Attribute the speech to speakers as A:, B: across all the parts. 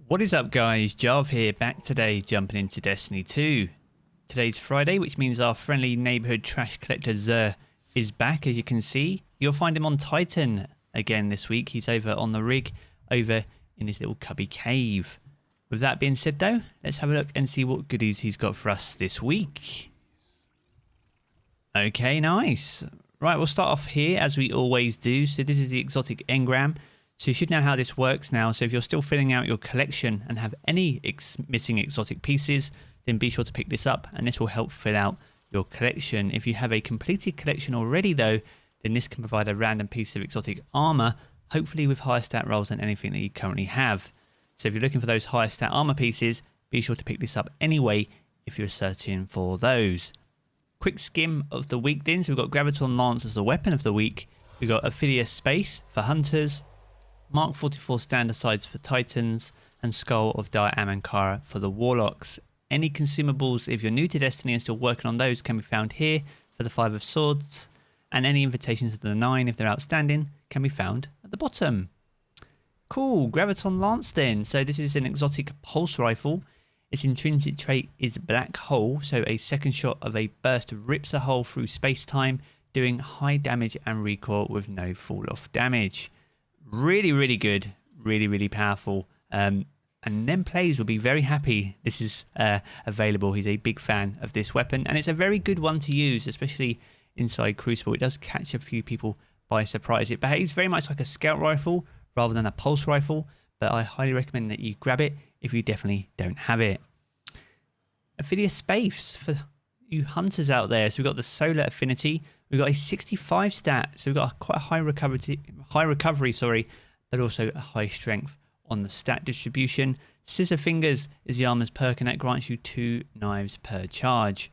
A: What is up, guys? Jarv here, back today jumping into Destiny 2. Today's Friday, which means our friendly neighborhood trash collector XUR is back. As you can see, you'll find him on Titan again this week. He's over on the rig, over in his little cubby cave. With that being said though, let's have a look and see what goodies he's got for us this week. Okay, nice. Right, we'll start off here as we always do. So this is the exotic Engram. So you should know how this works now. So if you're still filling out your collection and have any missing exotic pieces, then be sure to pick this up and this will help fill out your collection. If you have a completed collection already though, then this can provide a random piece of exotic armor, hopefully with higher stat rolls than anything that you currently have. So if you're looking for those higher stat armor pieces, be sure to pick this up anyway if you're searching for those. Quick skim of the week then. So we've got Graviton Lance as the weapon of the week. We've got Attribution-ShareAlike for hunters, Mark 44 standard sides for Titans, and Skull of Ankara for the Warlocks. Any consumables, if you're new to Destiny and still working on those, can be found here for the 5 of Swords, and any invitations to the 9, if they're outstanding, can be found at the bottom. Cool, Graviton Lance then. So this is an exotic pulse rifle. Its intrinsic trait is Black Hole, so a second shot of a burst rips a hole through space-time, doing high damage and recoil with no fall-off damage. Really good, really powerful, and them players will be very happy this is available. He's a big fan of this weapon, and it's a very good one to use, especially inside Crucible. It does catch a few people by surprise. It behaves very much like a scout rifle rather than a pulse rifle, but I highly recommend that you grab it if you definitely don't have it. Affiliate-ShareAlike for you hunters out there. So we've got the Solar Affinity. We've got a 65 stat, so we've got quite a high recovery, but also a high strength on the stat distribution. Scissor Fingers is the armor's perk, and that grants you 2 knives per charge.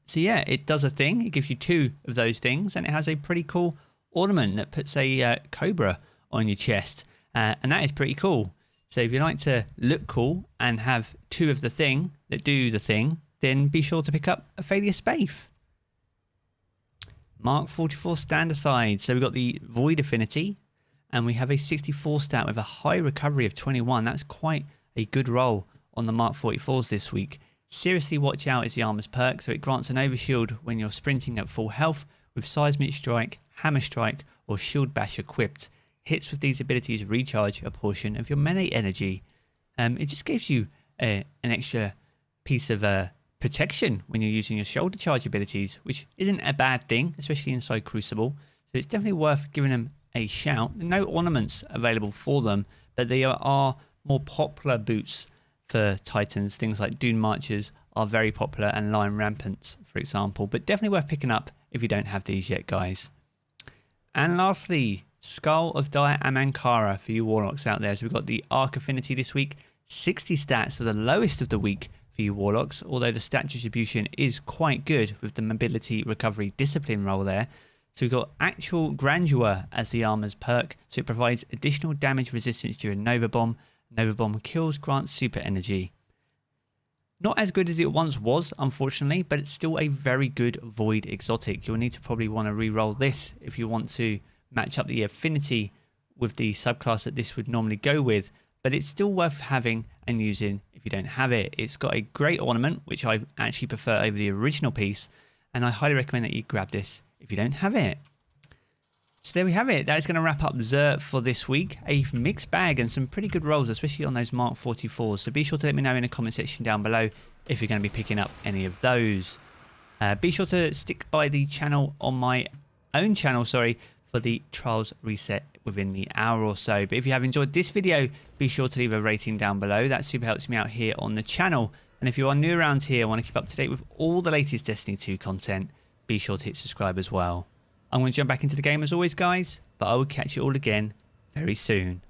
A: So yeah, it does a thing. It gives you 2 of those things, and it has a pretty cool ornament that puts a cobra on your chest, and that is pretty cool. So if you like to look cool and have 2 of the thing that do the thing, then be sure to pick up Affiliate-ShareAlike. Mark 44 standard side. So we've got the Void Affinity, and we have a 64 stat with a high recovery of 21. That's quite a good roll on the Mark 44s this week. Seriously watch out is the armor's perk, so it grants an overshield when you're sprinting at full health with Seismic Strike, Hammer Strike, or Shield Bash equipped. Hits with these abilities recharge a portion of your melee energy. It just gives you an extra piece of protection when you're using your shoulder charge abilities, which isn't a bad thing, especially inside Crucible. So it's definitely worth giving them a shout. There are no ornaments available for them, but they are more popular boots for Titans. Things like Dune Marchers are very popular, and Lion Rampants, for example, but definitely worth picking up if you don't have these yet, guys. And lastly, Skull of Ankara for you Warlocks out there. So we've got the Arc Affinity this week, 60 stats, so the lowest of the week for you Warlocks, although the stat distribution is quite good with the Mobility, Recovery, Discipline roll there. So we've got Actual Grandeur as the armor's perk, so it provides additional damage resistance during Nova Bomb. Nova Bomb kills grants super energy. Not as good as it once was, unfortunately, but it's still a very good Void exotic. You'll need to probably want to re-roll this if you want to match up the affinity with the subclass that this would normally go with, but it's still worth having and using if you don't have it. It's got a great ornament, which I actually prefer over the original piece, and I highly recommend that you grab this if you don't have it. So there we have it. That is going to wrap up XUR for this week. A mixed bag and some pretty good rolls, especially on those Mark 44s. So be sure to let me know in the comment section down below if you're going to be picking up any of those. Be sure to stick by the channel on my own channel, for the trials reset within the hour or so. But if you have enjoyed this video, be sure to leave a rating down below. That super helps me out here on the channel. And if you are new around here and want to keep up to date with all the latest Destiny 2 content, be sure to hit subscribe as well. I'm going to jump back into the game as always, guys, but I will catch you all again very soon.